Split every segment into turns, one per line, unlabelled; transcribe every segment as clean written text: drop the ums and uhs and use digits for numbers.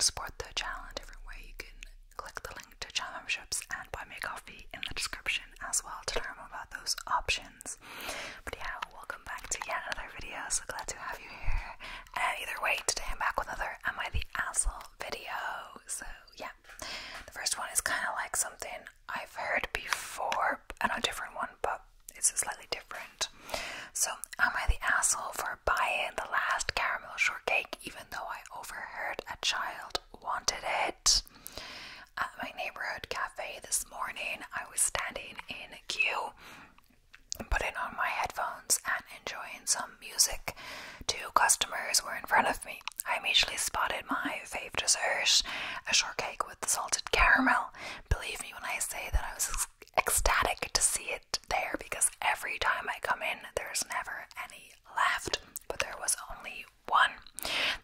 to support the channel in a different way, you can click the link to channel memberships and buy me a coffee in the description as well to learn more about those options. But yeah, welcome back to yet another video. So glad to have you here. Either way, today I'm back with another Am I the Asshole video. So yeah, the first one is kind of like something I've heard before, and a different one, but it's slightly different. So, am I the asshole for buying the last caramel shortcake even though I overheard a child wanted it? At my neighborhood cafe this morning, I was standing in a queue, putting on my headphones and enjoying some music. Two customers were in front of me. I immediately spotted my fave dessert, a shortcake with salted caramel. Believe me when I say that I was ecstatic to see it there, because every time I come in there's never any left, but there was only one.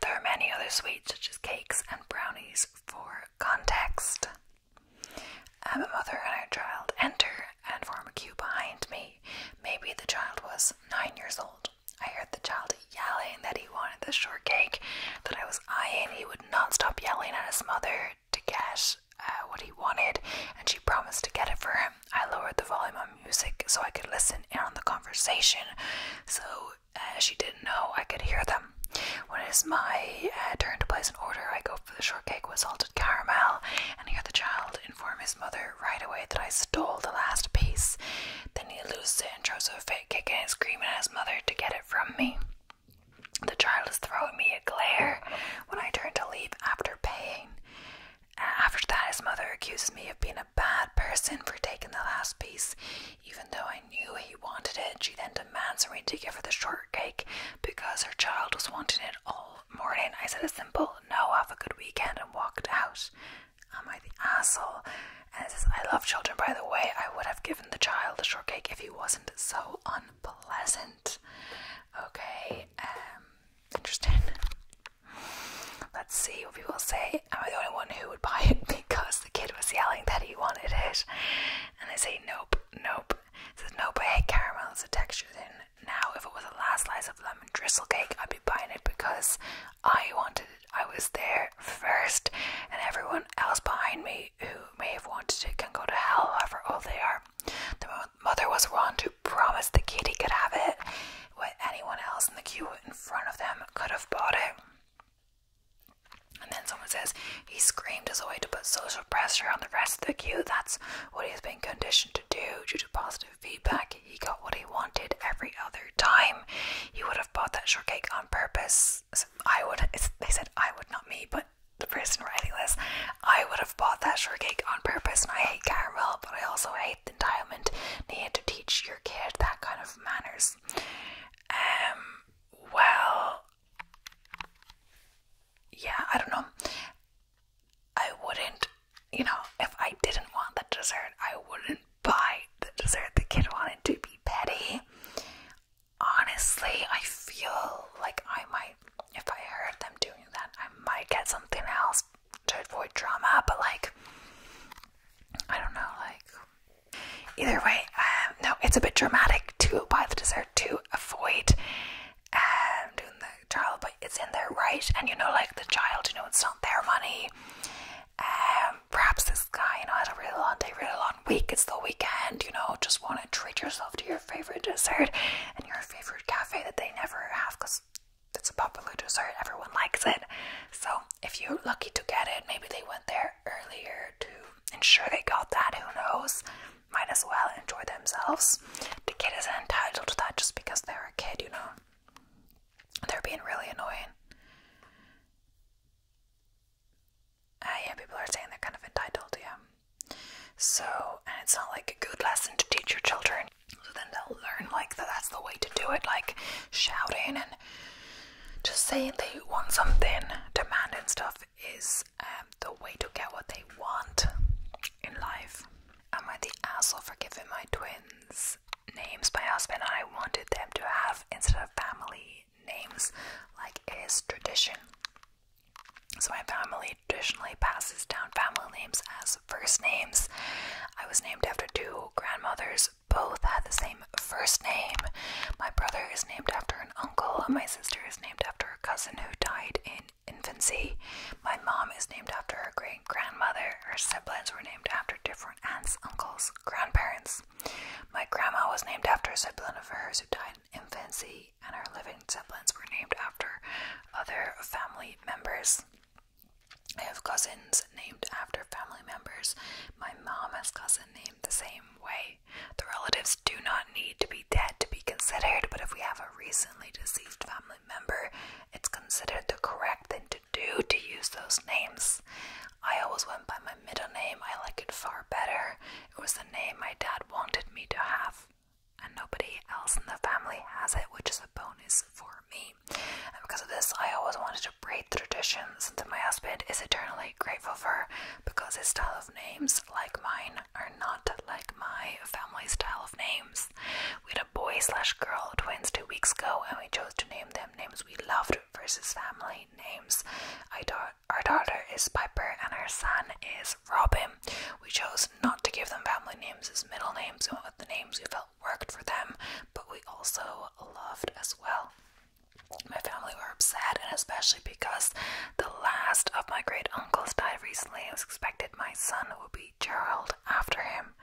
There are many other sweets such as cakes and brownies. For context, a mother and her child enter and form a queue behind me. Maybe the child was 9 years old. I heard the child yelling that he wanted the shortcake that I was eyeing. He would not stop yelling at his mother to get what he wanted, and she promised to get it for him. I lowered the volume on music so I could listen in on the conversation, so she didn't know I could hear them. When it is my turn to place an order, I go for the shortcake with salted caramel and hear the child inform his mother right away that I stole the last piece. Then he loses it and throws a fit, kicking and screaming at his mother to get it from me. The child is throwing me a glare when I turn to leave after paying. After that, his mother accuses me of being a bad person for taking the last piece. Even though I knew he wanted it, she then demands me to give her the shortcake because her child was wanting it all morning. I said a simple no, have a good weekend, and walked out. Am I the asshole? And it says, I love children, by the way. I would have given the child the shortcake if he wasn't so unpleasant. Okay, interesting. Let's see what people say. Am I the only one who would buy it because the kid was yelling that he wanted it? And I say nope, nope. It says nope, I hate caramel. It's a texture thing. Now, if it was the last slice of lemon drizzle cake, I'd be buying it because I wanted it. I was there first, and everyone else behind me who may have wanted it can go to hell, however old they are. The mother was wrong to promise the kid he could have it when anyone else in the queue in front of them could have bought it. And then someone says, he screamed as a way to put social pressure on the rest of the queue. That's what he has been conditioned to do. Due to positive feedback, he got what he wanted every other time. He would have bought that shortcake on purpose. They said I would, not me, but the person writing this. I would have bought that shortcake on purpose, and I hate caramel, but I also hate the entitlement needed to teach your kid that kind of manners. Well, yeah, I don't know. I wouldn't, if I didn't want the dessert, I wouldn't buy the dessert the kid wanted to be petty. Honestly, I feel like I might, if I heard them doing that, I might get something else to avoid drama, but I don't know, either way, no, it's a bit dramatic to buy the dessert to avoid doing the child, but it's in their right, and the child, it's not their money. Perhaps this guy, had a really long day, really long week, it's the weekend, just want to treat yourself to your favorite dessert and your favorite cafe that they never have, because it's a popular dessert, everyone likes it. So if you're lucky to get it, maybe they went there earlier to ensure they got that, who knows. Might as well enjoy themselves. The kid isn't entitled to that just because they're a kid, They're being really annoying. Yeah, people are saying they're kind of entitled, yeah. So, and it's not like a good lesson to teach your children. So then they'll learn that that's the way to do it, shouting and just saying they want something, demanding stuff is the way to get what they want in life. Am I the asshole for giving my twins names my husband and I wanted them to have instead of family names like it is tradition? So my family traditionally passes down family names as first names. I was named after two grandmothers. Both had the same first name. My brother is named after an uncle, and my sister is named after a cousin who died in infancy. infancy. My mom is named after her great-grandmother. Her siblings were named after different aunts, uncles, grandparents. My grandma was named after a sibling of hers who died in infancy, and her living siblings were named after other family members. I have cousins named after family members. My mom has cousin named the same way. The relatives do not need to be dead to be considered, but if we have a recently deceased family member, it's considered the correct thing to do to use those names. I always went by my middle name. I like it far better. It was the name my dad wanted me to have, and nobody else in the family has it, which is a bonus for me. And because of this, I always wanted to break the traditions that my husband is eternally grateful for, because his style of names, like mine, are not like my family's style of names. We had a boy/girl twins 2 weeks ago, and we chose to name them names we loved versus family names. Our daughter is Piper and our son is Robin. We chose not to give them family names as middle names. We went with the names we felt worked for them, but we also loved as well. My family were upset, and especially because the last of my great uncles died recently. It was expected my son would be Gerald after him.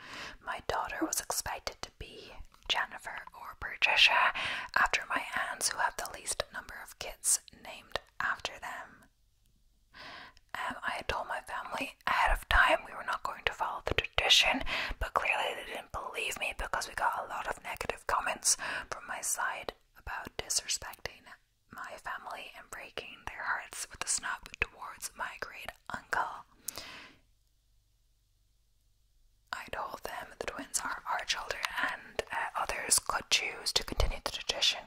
My daughter was expected to be Jennifer or Patricia after my aunts, who have the least number of kids named after them. I had told my family ahead of time we were not going to follow the tradition, but clearly they didn't believe me because we got a lot of negative comments from my side about disrespecting my family and breaking their hearts with a snub towards my great uncle. I told them the twins are our children, and others could choose to continue the tradition.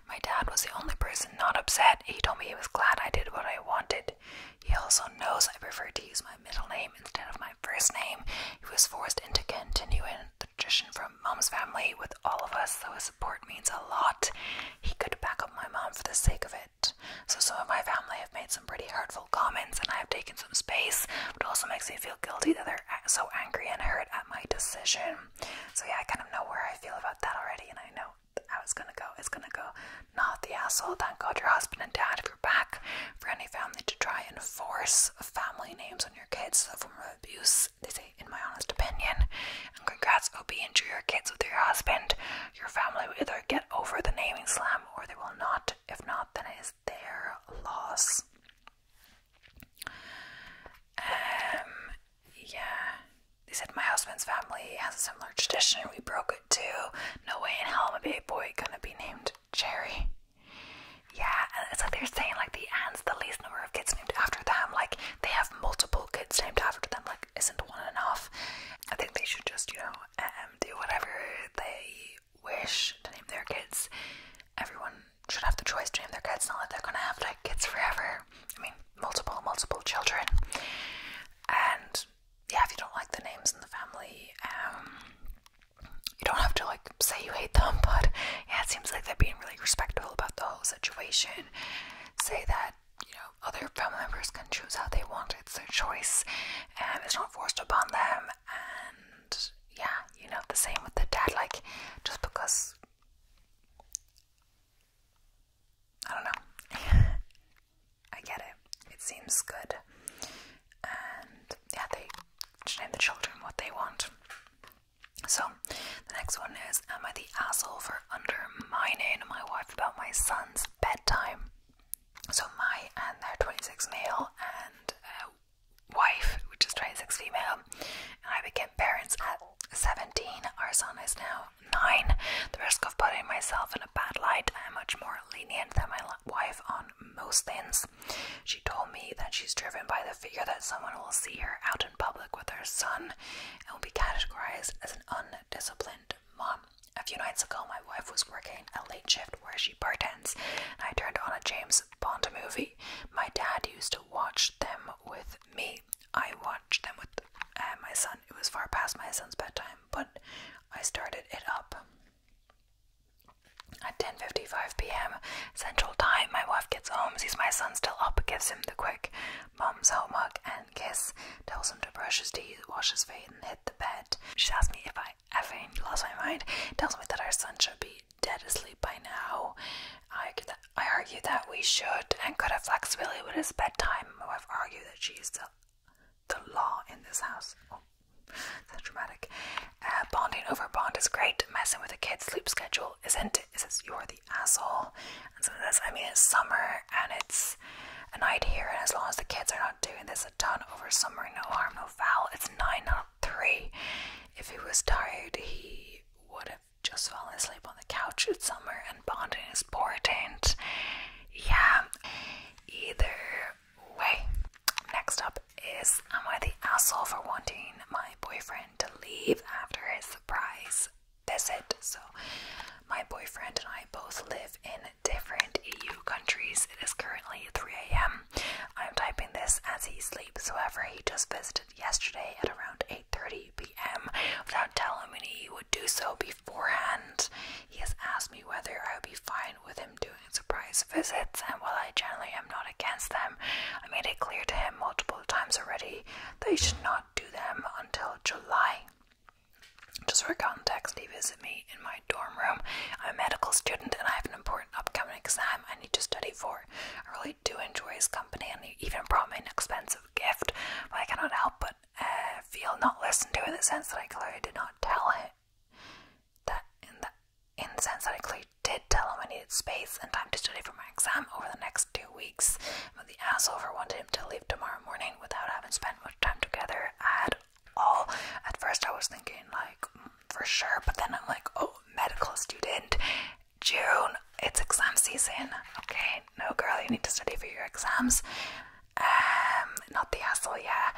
My dad was the only person not upset. He told me he was glad I did what I wanted. He also knows I prefer to use my middle name instead of my first name. He was forced into continuing the tradition from Mom's family with all of us, so his support means a lot. He could back up my mom for the sake of it. So some of my family have made some pretty hurtful comments, and I have taken some space, but it also makes me feel guilty that they're so angry and hurt at my decision. So yeah, I kind of know where I feel about that already, and I know how it's gonna go. It's gonna go not the asshole. Thank God your husband and dad, if you're back, for any family to try and force family names on your kids. A form of abuse, they say, in my honest opinion. And congrats, OB, enjoy your kids with your husband. Your family will either get over the naming slam or they will not. If not, then it is their loss. Yeah. They said my husband's family has a similar tradition. We broke it too. No way in hell my baby boy gonna be named Jerry. Yeah, and it's like they're saying like the aunts, the least number of kids named after them. Like they have multiple kids named after them. Like isn't one enough? I think they should just, do whatever they wish to name their kids. Everyone should have the choice to name their kids. Not that they're gonna have like kids forever. I mean, multiple children. And yeah, if you don't like the names in the family, you don't have to like say you hate them, but yeah, it seems like they're being really respectful about the whole situation. Say that, other family members can choose how they want. It's their choice, and it's not forced upon them. And yeah, the same with the dad, like, just because, I don't know, I get it. It seems good. And yeah, they should name the children what they want. So, the next one is, am I the asshole for undermining my wife about my son's bedtime? So and their 26 male and wife, which is 26 female, and I became parents at 17. Our son is now 9. The risk of putting myself in a bad light, I am much more lenient than my wife on most things. She told me that she's driven by the fear that someone will see her out in public with her son and will be categorized as an undisciplined mom. A few nights ago, my wife was working a late shift where she bartends, and I turned on a James Bond movie. My dad used to watch them with me. I watched them with my son. It was far past my son's bedtime, but I started it up. At 10:55 p.m. Central Time, my wife gets home, sees my son still up, gives him the quick mom's home hug and kiss, tells him to brush his teeth, wash his face, and hit the bed. She asks me if I effing lost my mind, tells me that our son should be dead asleep by now. I argue that we he should and could have flexibility with his bedtime. My wife argued that she is the law in this house. Oh, that's dramatic. Bonding over bond is great. Messing with a kid's sleep schedule isn't it? It says you're the asshole. And so this, I mean, it's summer and it's a night here, and as long as the kids are not doing this a ton over summer, no harm, no foul. It's 9, not 3. If he was tired, he would have just fallen asleep on the couch. It's summer and bonding is important. Yeah, either way. Next up is, am I the asshole for wanting my boyfriend to leave after his surprise visit? So my boyfriend and I both live in different EU countries. It is currently 3 a.m. I'm typing this as he sleeps. However, he just visited yesterday at around 8:30 p.m. without telling me he would do so beforehand. He has asked me whether I would be fine with him doing surprise visits, and while I generally am not against them, I made it clear to him multiple times already that he should not do them until July. Just for context, he visited me in my dorm room. I'm a medical student and I have an important upcoming exam I need to study for. I really do enjoy his company, and he even brought me an expensive gift, but I cannot help but feel not listened to, in the sense that I clearly did not tell him in the sense that I clearly did tell him I needed space and time to study for my exam over the next 2 weeks. But the asshole for wanted him to leave tomorrow morning without having spent much time together at all. At first I was thinking like, for sure, but then I'm like, oh, medical student, June, it's exam season. Okay, no girl, you need to study for your exams. Not the asshole, yeah.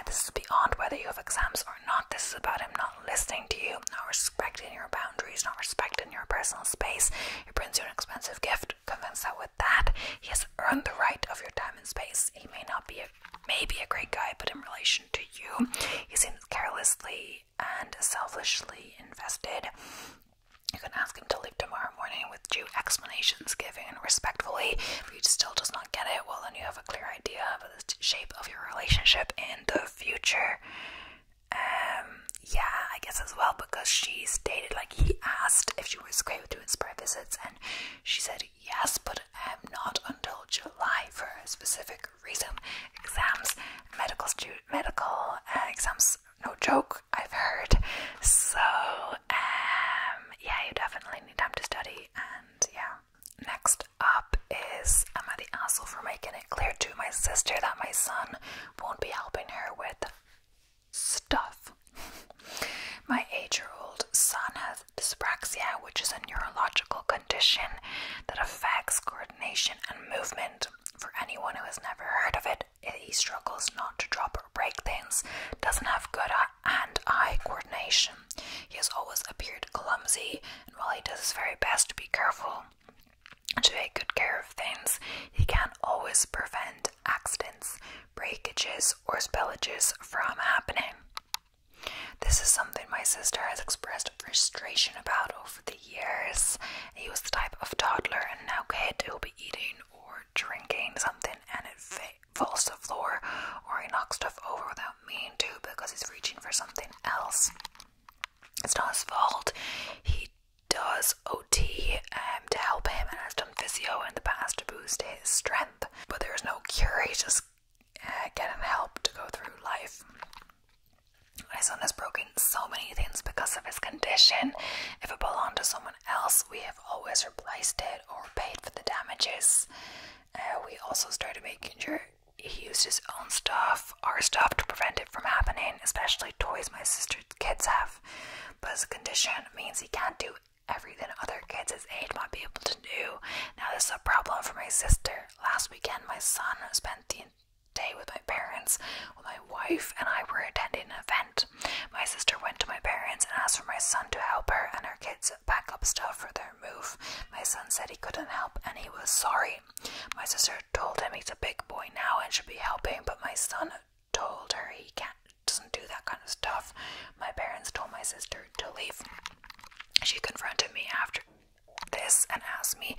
This is beyond whether you have exams or not. This is about him not listening to you, not respecting your boundaries, not respecting your personal space. He brings you an expensive gift, convinced that with that, he has earned the right of your time and space. He may be a great guy, but in relation to you, he seems carelessly and selfishly invested. You can ask him to leave tomorrow morning with due explanations given respectfully. If he still does not get it, well, then you have a clear idea of the shape of your relationship in the future. Yeah, I guess as well, because she stated, like, he asked if she was great with doing surprise visits, and she said yes, but not until July for a specific reason. Exams, medical exams, no joke, I've heard. So, yeah, you definitely need time to study, and yeah. Next up is, am I the asshole for making it clear to my sister that my son won't be helping her with stuff? My 8-year-old son has dyspraxia, which is a neurological condition that affects coordination and movement. For anyone who has never heard of it, he struggles not to drop or break things, doesn't have good hand-eye coordination. He has always appeared clumsy, and while he does his very best to be careful and to take good care of things, he can't always prevent accidents, breakages, or spillages from happening. This is something my sister has expressed frustration about over the years. He was the type of toddler and now kid who will be eating or drinking something and it falls to the floor, or he knocks stuff over without meaning to because he's reaching for something else. It's not his fault. He does OT to help him and has done physio in the past to boost his strength, but there's no cure. He's just getting help to go through life. My son has broken so many things because of his condition. If it belonged to someone else, we have always replaced it or paid for the damages. We also started making sure he used his own stuff, our stuff, to prevent it from happening, especially toys my sister's kids have. But his condition means he can't do everything other kids his age might be able to do. Now this is a problem for my sister. Last weekend my son spent the day with my parents while my wife and I were attending an event. My sister went to my parents and asked for my son to help her and her kids pack up stuff for their move. My son said he couldn't help and he was sorry. My sister told him he's a big boy now and should be helping, but my son told her he doesn't do that kind of stuff. My parents told my sister to leave. She confronted me after this and asked me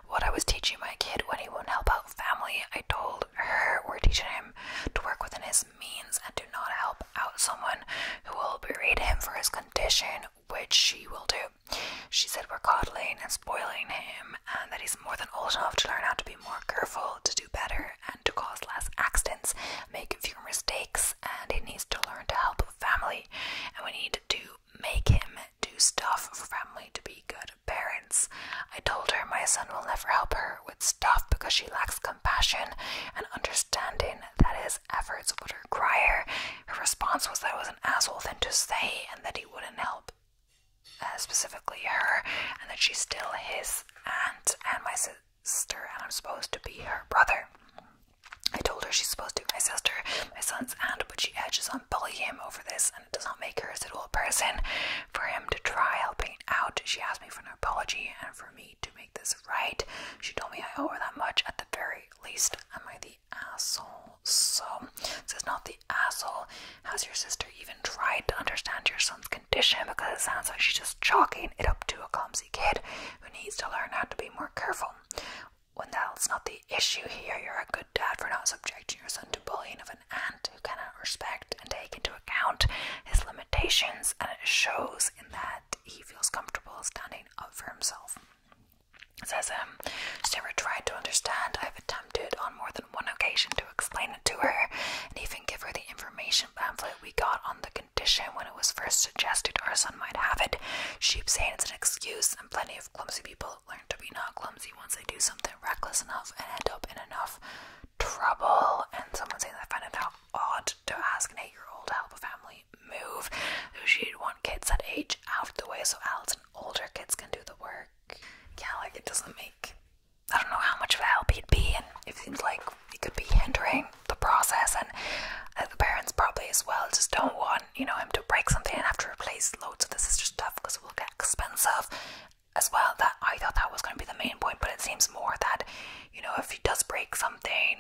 what I was teaching my kid when he won't help out family. I told her we're teaching him to work within his means and do not help out someone who will berate him for his condition, which she will do. She said we're coddling and spoiling him and that he's more than old enough to learn how to be more careful, to do better, and to cause less accidents, make fewer mistakes, and he needs to learn to help family. And we need to make him do stuff for family to be good parents. I told her my son will never help her with stuff because she lacks compassion and understanding that his efforts would require. Her response was that I was an asshole thing to say and that he wouldn't help specifically her, and that she's still his aunt and my sister and I'm supposed to be her brother. I told her she's supposed to be my sister, my son's aunt, but she edges on bullying him over this, and it does not make her a suitable person for him to try helping out. She asked me for an apology and for me to make this right. She told me I owe her that much at the very least. Am I the asshole? So, this is not the asshole. Has your sister even tried to understand your son's condition? Because it sounds like she's just chalking it up to a clumsy kid who needs to learn how to be more careful. When that's not the issue here, you're a good dad for not subjecting your son to bullying of an aunt who cannot respect and take into account his limitations, and it shows in that he feels comfortable standing up for himself. It says, she's never tried to understand. I've attempted on more than one occasion to explain it to her and even give her the information pamphlet we got on the condition when it was first suggested our son might have it. She keeps saying it's an excuse, and plenty of clumsy people learn to be not clumsy once they do something reckless enough and end up in enough trouble. And someone saying I find it odd to ask an 8-year-old to help a family move. She'd want kids that age out of the way so adults and older kids can do the work. Yeah, like it doesn't make, I don't know how much of a help he'd be, and it seems like he could be hindering the process, and the parents probably as well just don't want, him to break something and have to replace loads of the sister stuff because it will get expensive as well. That I thought that was going to be the main point, but it seems more that, if he does break something,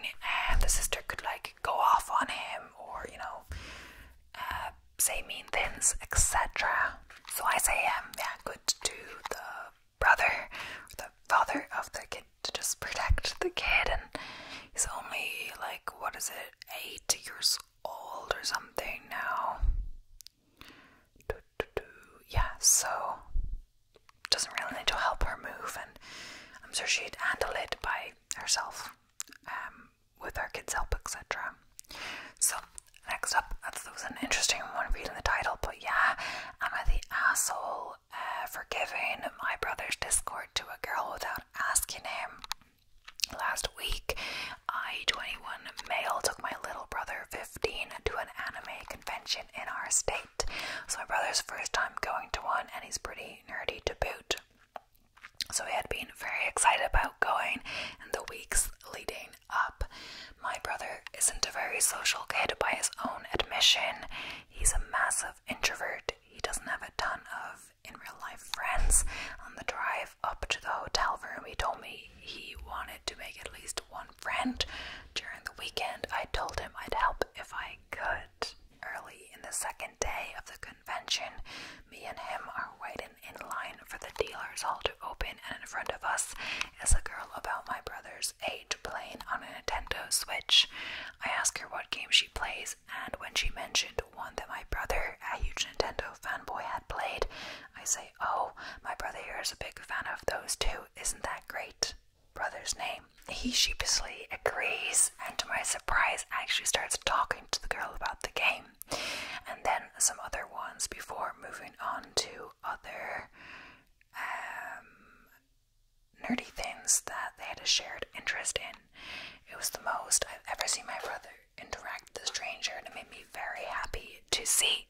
the sister could like go off on him or, say mean things, etc. So I say, good to the brother, the father of the kid, to just protect the kid, and he's only like, 8 years old or something now. Yeah, so doesn't really need to help her move, and I'm sure she'd handle it by herself, with her kids' help, etc. So next up, that was an interesting one reading the title, but yeah, am I the asshole for giving my brother's Discord to a girl without asking him? Last week, I, 21 male, took my little brother, 15, to an anime convention in our state. So my brother's first time going to one, and he's pretty nerdy to boot. So he had been very excited about going in the weeks leading up. My brother isn't a very social kid by his own admission. He's a massive introvert. He doesn't have a ton of in real life friends. On the drive up to the hotel room, he told me he wanted to make at least one friend. During the weekend, I told him I'd help if I could. Early in the second day of the convention, me and him are waiting in line for the dealer's hall to open, and in front of us is a girl about my brother's age playing on a Nintendo Switch. I ask her what game she plays, and when she mentioned one that my brother, a huge Nintendo fanboy, had played, I say, oh, my brother here is a big fan of those too. Isn't that great? Brother's name. He sheepishly agrees, and to my surprise actually starts talking to the girl about the game, and then some other ones before moving on to other nerdy things that they had a shared interest in. It was the most I've ever seen my brother interact with a stranger, and it made me very happy to see.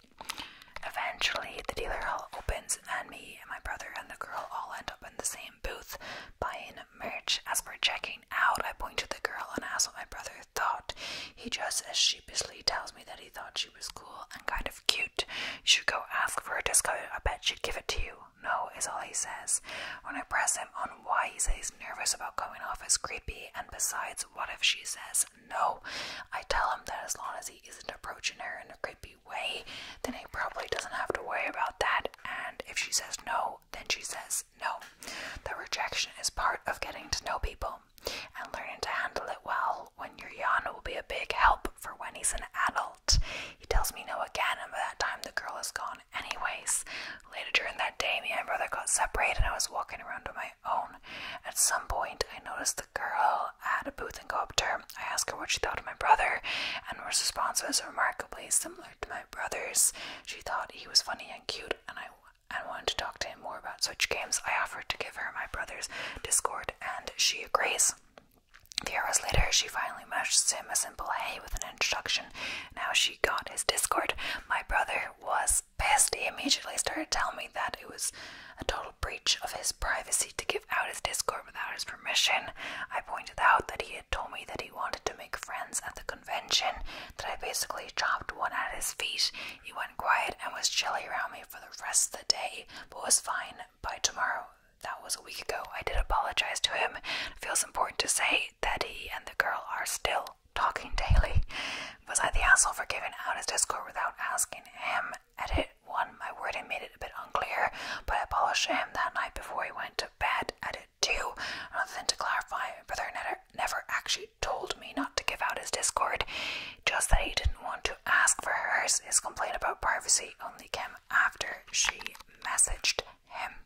Eventually, the dealer hall opens, and me and my brother and the girl all end up in the same booth buying merch. As we're checking out, I point to the girl and ask what my brother thought. He just as sheepishly tells me that he thought she was cool and kind of cute. You should go ask for a discount. I bet she'd give it to you. No, is all he says. When I press him on why, he says he's nervous about coming off as creepy, and besides, what if she says no? I tell him that as long as he isn't approaching her in a creepy way, then he probably doesn't have to worry about that, and if she says no, then she says no. The rejection is part of getting to know people, and learning to handle it well when you're young will be a big help for when he's an adult. He tells me no again, and by that time the girl is gone anyways. Later during that day, me and my brother got separated, and I was walking around on my own. At some point, I noticed the girl at a booth and go up to her. I asked her what she thought of my brother, and her response was remarkably similar to my brother's. She thought he was funny and cute, and I wanted to talk to him more about such games. I offered to give her my brother's Discord, and she agrees. A few hours later, she finally messages him a simple hey with an introduction. Now she got his Discord. My brother was pissed. He immediately started telling me that it was a total breach of his privacy to give out his Discord without his permission. I pointed out that he had told me that he wanted to make friends at the convention, that I basically chopped one at his feet. He went quiet and was chilly around me for the rest of the day, but was fine by tomorrow. That was a week ago. I did apologize to him. It feels important to say that he and the girl are still talking daily. Was I the asshole for giving out his Discord without asking him? Edit 1. My wording made it a bit unclear, but I apologized to him that night before he went to bed. Edit 2. Another thing to clarify, my brother never actually told me not to give out his Discord, just that he didn't want to ask for hers. His complaint about privacy only came after she messaged him.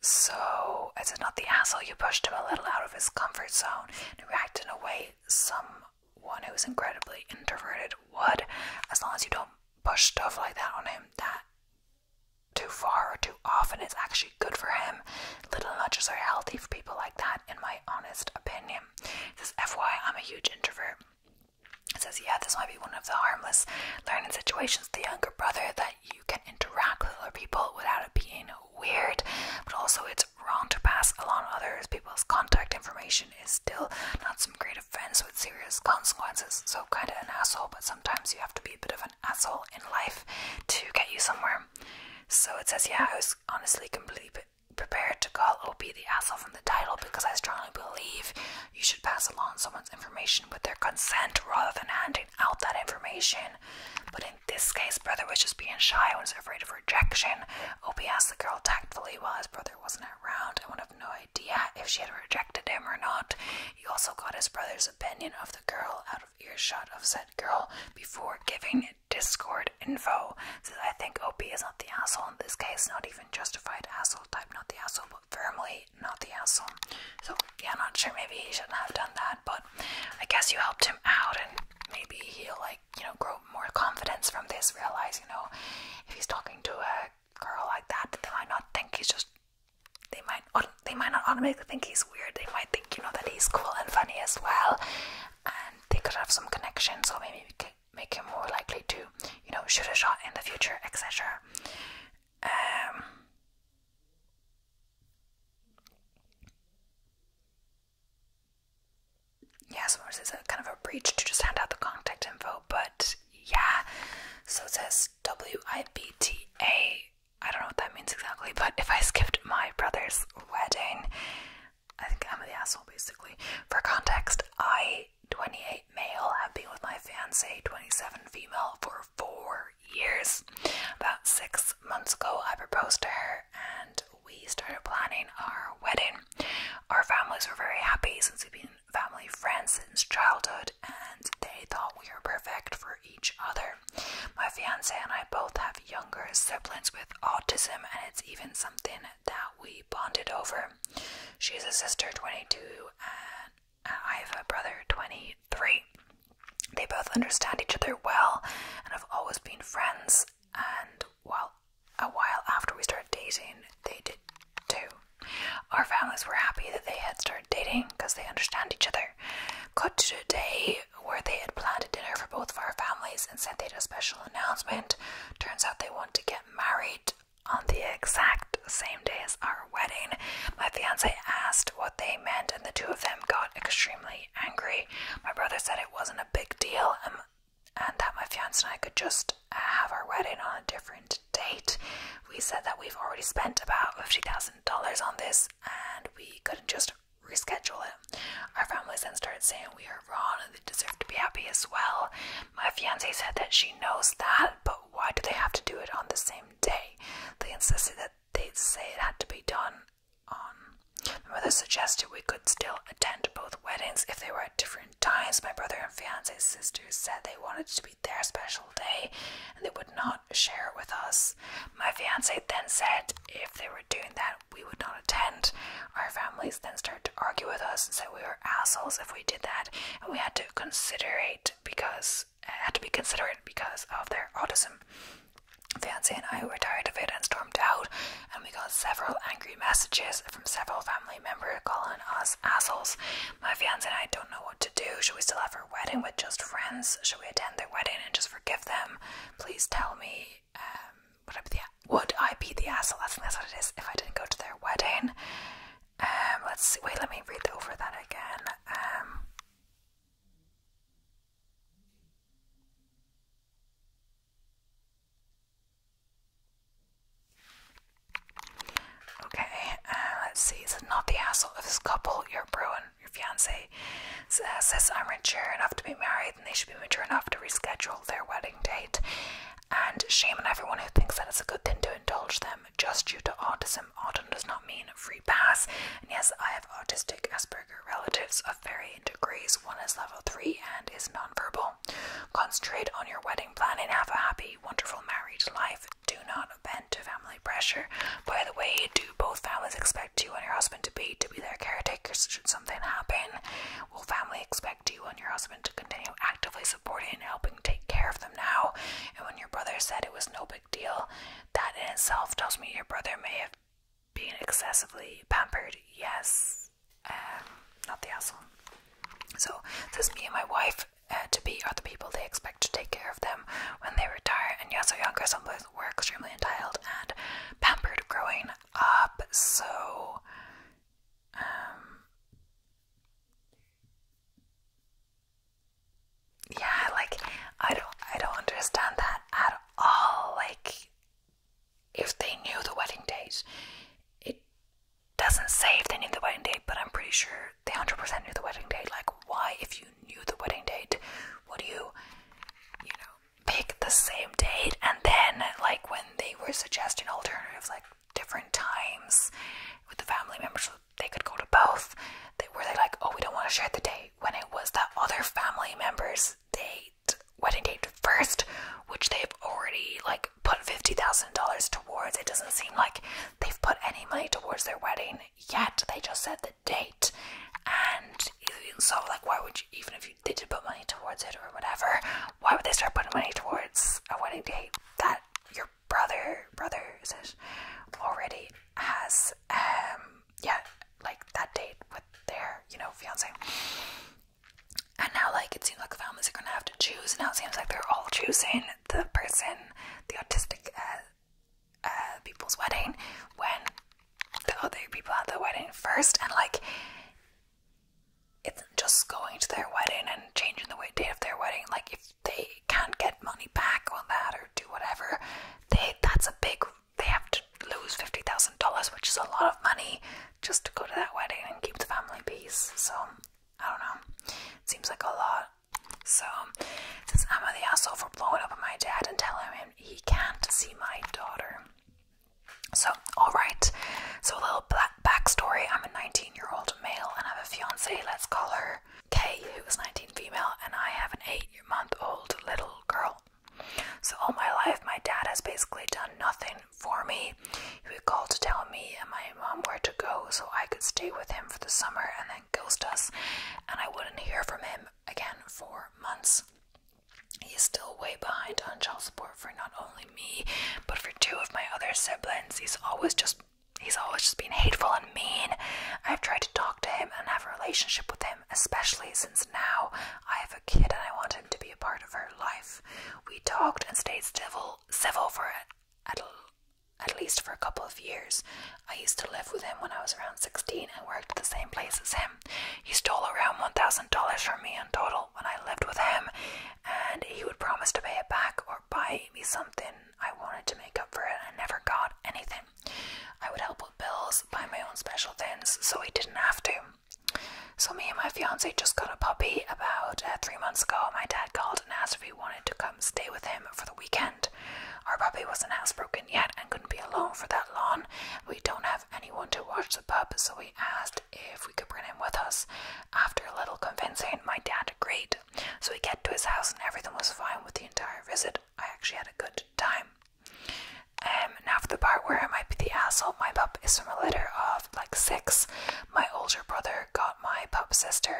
So, is it not the asshole you pushed him a little out of his comfort zone and reacted in a way someone who's incredibly introverted would? As long as you don't push stuff like that on him that too far or too often, it's actually good for him. Little nudges are healthy for people like that, in my honest opinion. It says, FYI, I'm a huge introvert. It says, yeah, this might be one of the harmless learning situations, the younger brother, that you can interact with other people without it being weird, but also it's wrong to pass along others people's contact information is still not some great offense with serious consequences. So kind of an asshole, but sometimes you have to be a bit of an asshole in life to get you somewhere. So it says, yeah, I was honestly completely prepared to call OP the asshole from the title because I strongly believe you should pass along someone's information with their consent rather than handing out that information. But in this case, brother was just being shy and was afraid of rejection. OP asked the girl tactfully while his brother wasn't around and would have no idea if she had rejected him or not. He also got his brother's opinion of the girl out of earshot of said girl before giving Discord info. So I think OP is not the asshole in this case, not even justified asshole type, not the asshole, but firmly not the asshole. So yeah, I'm not sure, maybe he shouldn't have done that, but I guess you helped him out and maybe he'll grow more confidence from this, realize, if he's talking to a girl like that, they might not think he's just, they might not automatically think he's weird, they might think, that he's cool and funny as well, and they could have some connection, so maybe we could make him more likely to, shoot a shot in the future, etc. Yeah, so it's a kind of a breach to just hand out the contact info, but yeah. So it says WIBTA. I don't know what that means exactly, but if I skipped my brother's wedding, I think I'm the asshole basically. For context, I, 28 male, have been with my fiance, 27 female, for 4 years. About 6 months ago, I proposed to her and we started planning our wedding. Our families were very happy since we've been family friends since childhood and they thought we were perfect for each other. My fiance and I both have younger siblings with autism and it's even something that we bonded over. She's a sister, 22, and I have a brother, 23. They both understand each other well and have always been friends, and a while after we started dating, they did too. Our families were happy that they had started dating because they understand each other. Cut to the day where they had planned a dinner for both of our families and said they had a special announcement. Turns out they want to get married on the exact same day as our wedding. My fiance asked what they meant and the two of them got extremely angry. My brother said it wasn't a big deal and that my fiance and I could just have our wedding on a different date. We said that we've already spent about $50,000 on this and we couldn't just reschedule it. Our families then started saying we are wrong and they deserve to be happy as well. My fiance said that she knows that, but why do they have to do it on the same day? They insisted that they'd say it had to be done on. My mother suggested we could still attend both weddings if they were at different times. My brother and fiance's sisters said they wanted it to be their special day and they would not share it with us. My fiance then said if they were doing that we would not attend. Our families then started to argue with us and said we were were assholes if we did that, and we had to be considerate because of their autism. Fiance and I were tired of it and stormed out, and we got several angry messages from several family members calling us assholes. My fiance and I don't know what to do. Should we still have our wedding with just friends? Should we attend their wedding and just forgive them? Please tell me, would I be the asshole? I think that's what it is if I didn't go to their wedding. Let's see. Wait, let me read over that again. Okay, let's see. Is it not the asshole of this couple? Your bro and your fiance says I'm mature enough to be married, and they should be mature enough to reschedule their wedding date. And shame on everyone who thinks that it's a good thing to indulge them just due to autism. Autism does not mean free pass. And yes, I have autistic Asperger relatives of varying degrees. One is level 3 and is nonverbal. Concentrate on your wedding planning. Have a happy, wonderful married life. Do not bend to family pressure. By the way, do both families expect you and your husband to be their caretakers should something happen? Will family expect you and your husband to continue actively supporting and helping take care of them now? And when your brother said it was no big deal, that in itself tells me your brother may have been excessively pampered. Yes, not the asshole. So this is me and my wife to be are the people they expect to take care of them when they retire. And yes, our younger siblings were extremely entitled and pampered growing up. So yeah, like I don't understand that at all. Like, if they knew the wedding date, it doesn't say if they knew the wedding date, but I'm pretty sure they 100% knew the wedding date. Like, why, if you knew the wedding date, would you pick the same date? And then, like, when they were suggesting alternatives, like different times with the family members so they could go to both, were they like, oh, we don't want to share the date, when it was that other family member's wedding date first, which they've already like put $50,000 towards. It doesn't seem like they've put any money towards their wedding yet. They just said the date. And so, like, why would you, even if you did put money towards it or whatever, why would they start putting money towards a wedding date that your brother is it, already has like that date with their fiance? And now, like, it seems like the families are going to have to choose. Now it seems like they're all choosing the autistic people's wedding when the other people had the wedding first. And, like, it's just going to their wedding and changing the date of their wedding. Like, if they can't get money back on that or do whatever, they have to lose $50,000, which is a lot of money just to go to that wedding and keep the family peace. So I don't know. It seems like a lot. So, since I'm the asshole for blowing up at my dad and telling him he can't see my daughter. So, alright. So, a little backstory. I'm a 19-year-old male and I have a fiance. Let's call her Kay, who is 19 female, and I have an 8-month-old little girl. So, all my life, my dad has basically done nothing for me. He would call to tell me and my mom where to go so I could stay with him for the summer and then ghost us, and I wouldn't hear from him again for months. He is still way behind on child support for not only me, but for 2 of my other siblings. He's always just been hateful and mean. I've tried to talk to him and have a relationship with him, especially since now I have a kid and I want him to be a part of her life. We talked and stayed civil for at least for a couple of years. I used to live with him when I was around 16 and worked at the same place as him. He stole around $1,000 from me in total when I lived with him, and he would promise to pay it back or buy me something I wanted to make up for it, and I never got anything. I would help with bills, buy my own special things, so he didn't have to. So me and my fiance just got a puppy about 3 months ago. My dad called and asked if he wanted to come stay with him for the weekend. Our puppy wasn't housebroken yet and couldn't be alone for that long. We don't have anyone to watch the pup, so we asked if we could bring him with us. After a little convincing, my dad agreed. So we get to his house and everything was fine with the entire visit. I actually had a good time. Now for the part where I might be the asshole. My pup is from a litter of like 6. My older brother got my pup sister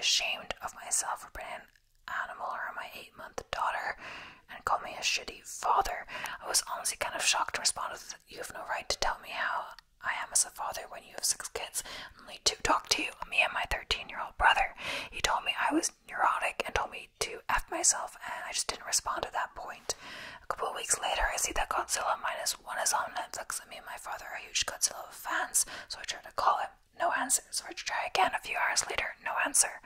ashamed of myself for being an animal around my 8-month daughter and call me a shitty father. I was honestly kind of shocked and responded, you have no right to tell me how I am as a father when you have 6 kids and only 2 talk to you, me and my 13-year-old brother. He told me I was neurotic and told me to F myself, and I just didn't respond at that point. A couple of weeks later, I see that Godzilla Minus One is on Netflix, and me and my father are huge Godzilla fans, so I tried to call him. No answer. So I try again a few hours later. No answer.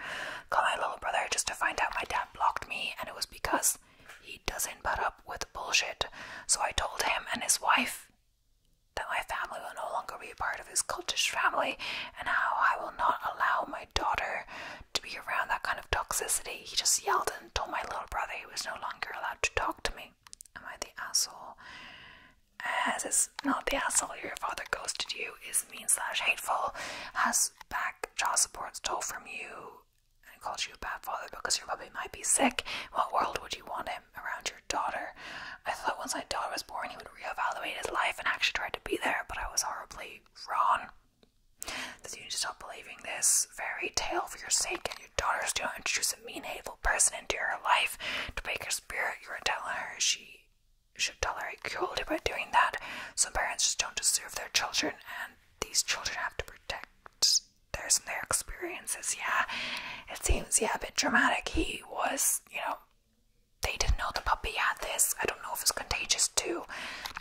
Call my little brother just to find out my dad blocked me, and it was because he doesn't put up with bullshit. So I told him and his wife that my family will no longer be a part of his cultish family, and how I will not allow my daughter to be around that kind of toxicity. He just yelled and told my little brother he was no longer allowed to talk to me. Am I the asshole? As is not the asshole. Your father ghosted you, is mean/hateful, has back child support stole from you, and called you a bad father because your puppy might be sick. In what world would you want him around your daughter? I thought once my daughter was born he would reevaluate his life and actually try to be there, but I was horribly wrong. That you need to stop believing this fairy tale for your sake and your daughter's. Do not introduce a mean, hateful person into her life to break her spirit. You are telling her she should tolerate cruelty by doing that. Some parents just don't deserve their children, and these children have to protect their experiences. Yeah, it seems, a bit dramatic. He was, they didn't know the puppy had this. I don't know if it's contagious to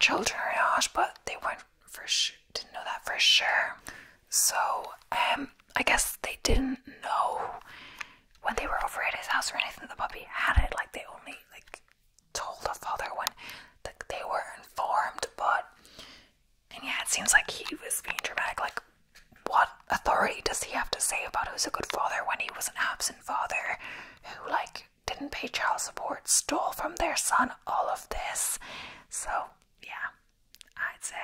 children or not, but they didn't know that for sure. So, I guess they didn't know when they were over at his house or anything that the puppy had it. Like, they only, told the father when they were informed, and yeah, it seems like he was being dramatic. Like, what authority does he have to say about who's a good father when he was an absent father who, didn't pay child support, stole from their son, all of this? So, yeah, I'd say,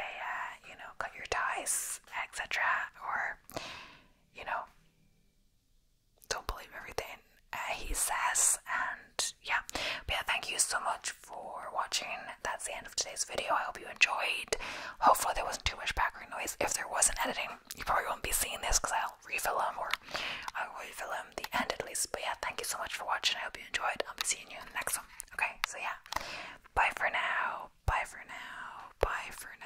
cut your ties, etc., or, don't believe everything he says. And yeah, but yeah, thank you so much for watching. That's the end of today's video. I hope you enjoyed. Hopefully there wasn't too much background noise. If there wasn't editing, you probably won't be seeing this because I'll refilm, or I'll refilm the end at least. But yeah, thank you so much for watching. I hope you enjoyed. I'll be seeing you in the next one. Okay, so yeah, bye for now. Bye for now. Bye for now.